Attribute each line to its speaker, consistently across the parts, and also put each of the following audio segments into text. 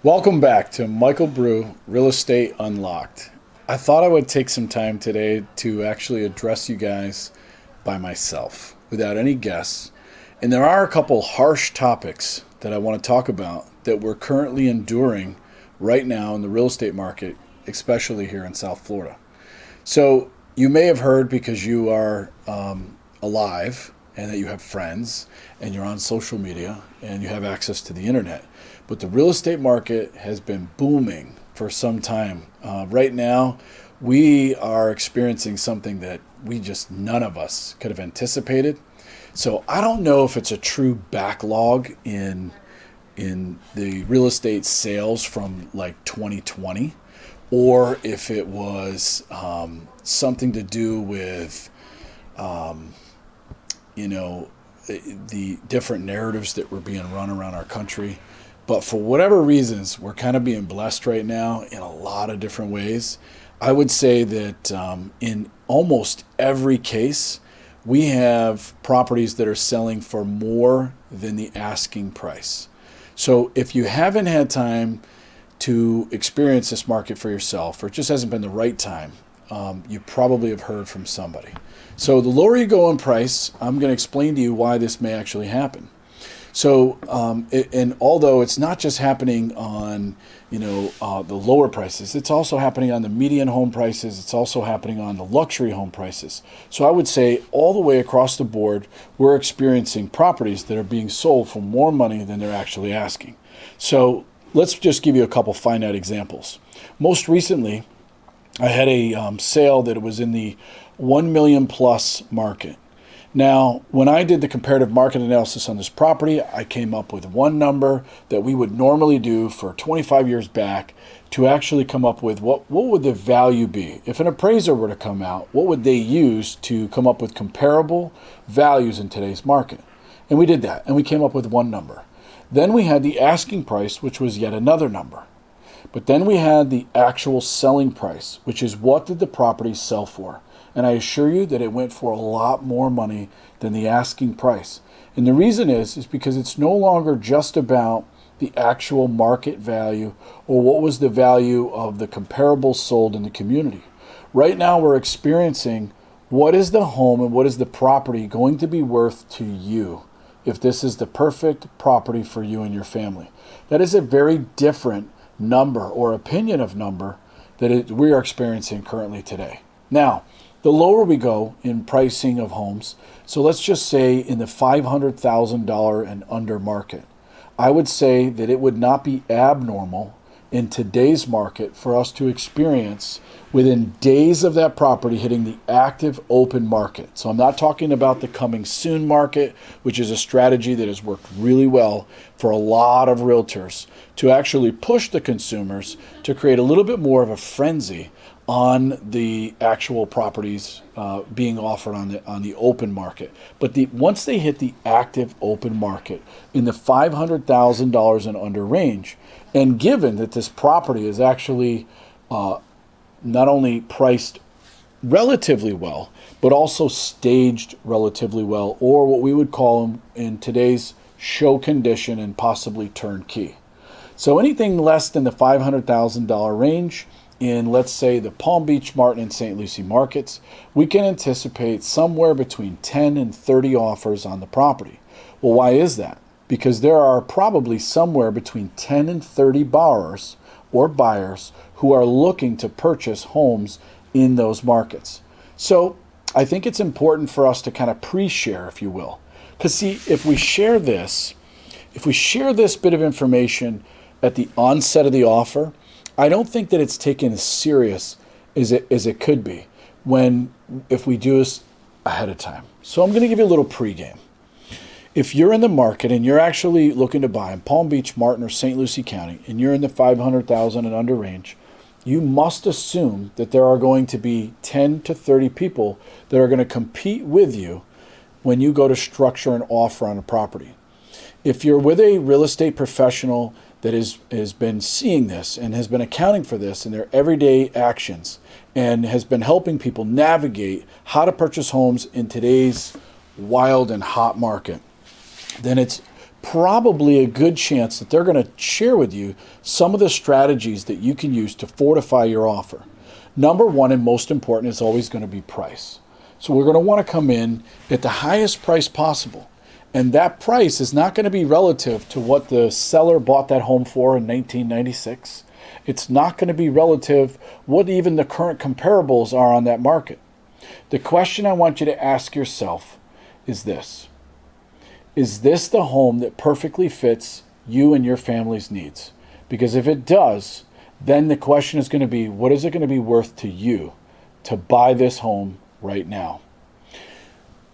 Speaker 1: Welcome back to Michael Brue, Real Estate Unlocked. I thought I would take some time today to actually address you guys by myself, without any guests. And there are a couple harsh topics that I want to talk about that we're currently enduring right now in the real estate market, especially here in South Florida. So you may have heard because you are alive and that you have friends and you're on social media and you have access to the internet. But the real estate market has been booming for some time. Right now, we are experiencing something that none of us could have anticipated. So I don't know if it's a true backlog in the real estate sales from like 2020, or if it was something to do with, you know, the different narratives that were being run around our country. But for whatever reasons, we're kind of being blessed right now in a lot of different ways. I would say that in almost every case, we have properties that are selling for more than the asking price. So if you haven't had time to experience this market for yourself, or it just hasn't been the right time, you probably have heard from somebody. So the lower you go in price, I'm going to explain to you why this may actually happen. So, and although it's not just happening on, the lower prices, it's also happening on the median home prices. It's also happening on the luxury home prices. So I would say all the way across the board, we're experiencing properties that are being sold for more money than they're actually asking. So let's just give you a couple finite examples. Most recently, I had a sale that was in the 1 million plus market. Now, when I did the comparative market analysis on this property, I came up with one number that we would normally do for 25 years back to actually come up with what would the value be. If an appraiser were to come out, what would they use to come up with comparable values in today's market? And we did that, and we came up with one number. Then we had the asking price, which was yet another number. But then we had the actual selling price, which is what did the property sell for? And I assure you that it went for a lot more money than the asking price. And the reason is because it's no longer just about the actual market value or what was the value of the comparables sold in the community. Right now we're experiencing what is the home and what is the property going to be worth to you if this is the perfect property for you and your family. That is a very different number or opinion of number that we are experiencing currently today. Now, the lower we go in pricing of homes, so let's just say in the $500,000 and under market, I would say that it would not be abnormal in today's market for us to experience within days of that property hitting the active open market. So I'm not talking about the coming soon market, which is a strategy that has worked really well for a lot of realtors to actually push the consumers to create a little bit more of a frenzy on the actual properties being offered on the open market. But once they hit the active open market in the $500,000 and under range, and given that this property is actually not only priced relatively well, but also staged relatively well, or what we would call them in today's show condition and possibly turnkey. So anything less than the $500,000 range, in, let's say, the Palm Beach, Martin, and St. Lucie markets, we can anticipate somewhere between 10 and 30 offers on the property. Well, why is that? Because there are probably somewhere between 10 and 30 borrowers or buyers who are looking to purchase homes in those markets. So I think it's important for us to kind of pre-share, if you will. Because see, if we share this bit of information at the onset of the offer, I don't think that it's taken as serious as it could be if we do this ahead of time. So I'm going to give you a little pregame. If you're in the market and you're actually looking to buy in Palm Beach, Martin, or St. Lucie County, and you're in the $500,000 and under range, you must assume that there are going to be 10 to 30 people that are going to compete with you when you go to structure an offer on a property. If you're with a real estate professional that has been seeing this and has been accounting for this in their everyday actions and has been helping people navigate how to purchase homes in today's wild and hot market, then it's probably a good chance that they're going to share with you some of the strategies that you can use to fortify your offer. Number one, and most important, is always going to be price. So we're going to want to come in at the highest price possible. And that price is not going to be relative to what the seller bought that home for in 1996. It's not going to be relative what even the current comparables are on that market. The question I want you to ask yourself is this: is this the home that perfectly fits you and your family's needs? Because if it does, then the question is going to be, what is it going to be worth to you to buy this home right now?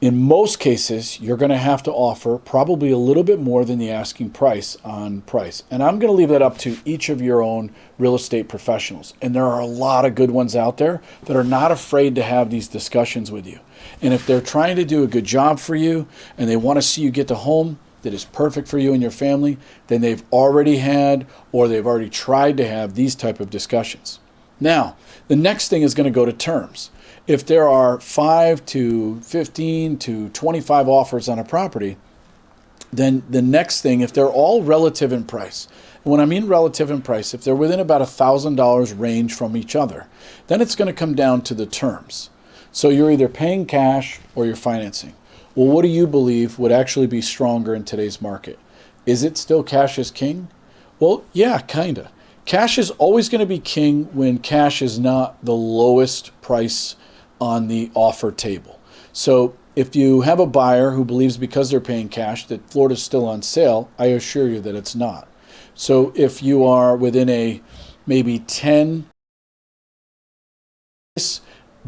Speaker 1: In most cases, you're going to have to offer probably a little bit more than the asking price on price. And I'm going to leave that up to each of your own real estate professionals. And there are a lot of good ones out there that are not afraid to have these discussions with you. And if they're trying to do a good job for you and they want to see you get the home that is perfect for you and your family, then they've already had or they've already tried to have these type of discussions. Now, the next thing is going to go to terms. If there are 5 to 15 to 25 offers on a property, then the next thing, if they're all relative in price, and when I mean relative in price, if they're within about $1,000 range from each other, then it's going to come down to the terms. So you're either paying cash or you're financing. Well, what do you believe would actually be stronger in today's market? Is it still cash is king? Well, yeah, kind of. Cash is always going to be king when cash is not the lowest price on the offer table. So if you have a buyer who believes because they're paying cash that Florida's still on sale, I assure you that it's not. So if you are within a maybe 10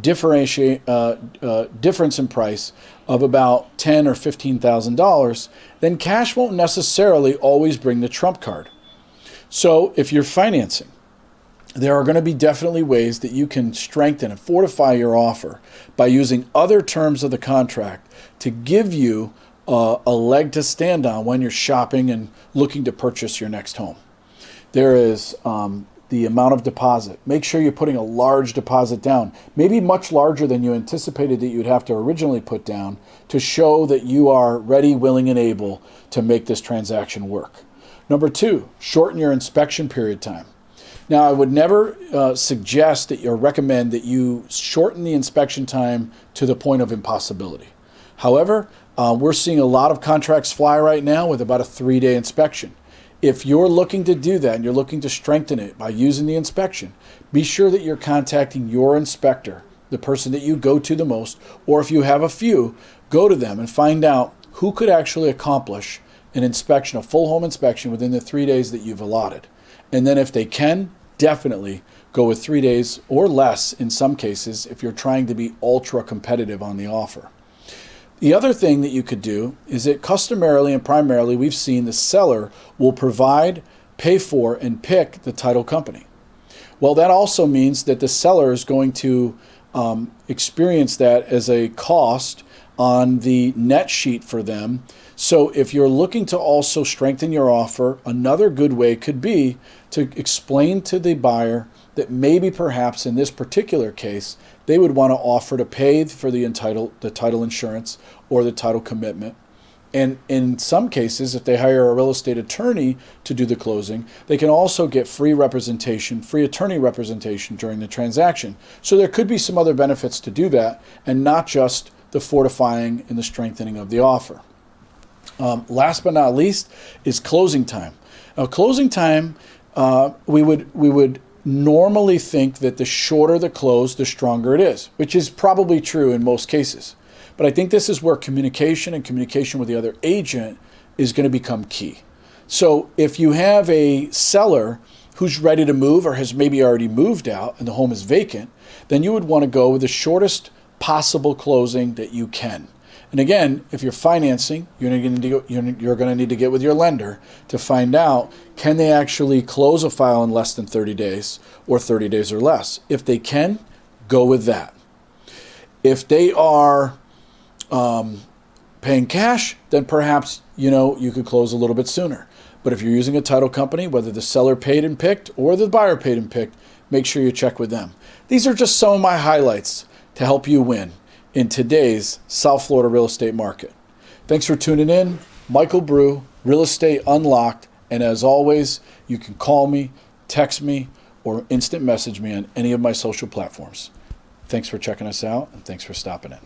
Speaker 1: difference in price of about $10,000 or $15,000, then cash won't necessarily always bring the trump card. So if you're financing, there are going to be definitely ways that you can strengthen and fortify your offer by using other terms of the contract to give you a leg to stand on when you're shopping and looking to purchase your next home. There is the amount of deposit. Make sure you're putting a large deposit down, maybe much larger than you anticipated that you'd have to originally put down, to show that you are ready, willing, and able to make this transaction work. Number 2, shorten your inspection period time. Now, I would never suggest that or recommend that you shorten the inspection time to the point of impossibility. However, we're seeing a lot of contracts fly right now with about a 3-day inspection. If you're looking to do that and you're looking to strengthen it by using the inspection, be sure that you're contacting your inspector, the person that you go to the most, or if you have a few, go to them and find out who could actually accomplish an inspection, a full home inspection within the 3 days that you've allotted. And then if they can, definitely go with 3 days or less in some cases if you're trying to be ultra competitive on the offer. The other thing that you could do is that customarily and primarily we've seen the seller will provide, pay for, and pick the title company. Well, that also means that the seller is going to experience that as a cost on the net sheet for them. So if you're looking to also strengthen your offer, another good way could be to explain to the buyer that maybe perhaps in this particular case, they would want to offer to pay for the title insurance or the title commitment. And in some cases, if they hire a real estate attorney to do the closing, they can also get free representation, free attorney representation during the transaction. So there could be some other benefits to do that and not just the fortifying and the strengthening of the offer. Last but not least is closing time. Now, closing time, we would normally think that the shorter the close, the stronger it is, which is probably true in most cases. But I think this is where communication and communication with the other agent is going to become key. So if you have a seller who's ready to move or has maybe already moved out and the home is vacant, then you would want to go with the shortest possible closing that you can. And again, if you're financing, you're going to need to get with your lender to find out, can they actually close a file in less than 30 days or 30 days or less? If they can, go with that. If they are paying cash, then perhaps you could close a little bit sooner. But if you're using a title company, whether the seller paid and picked or the buyer paid and picked, make sure you check with them. These are just some of my highlights to help you win in today's South Florida real estate market. Thanks for tuning in. Michael Brue, Real Estate Unlocked. And as always, you can call me, text me, or instant message me on any of my social platforms. Thanks for checking us out, and thanks for stopping in.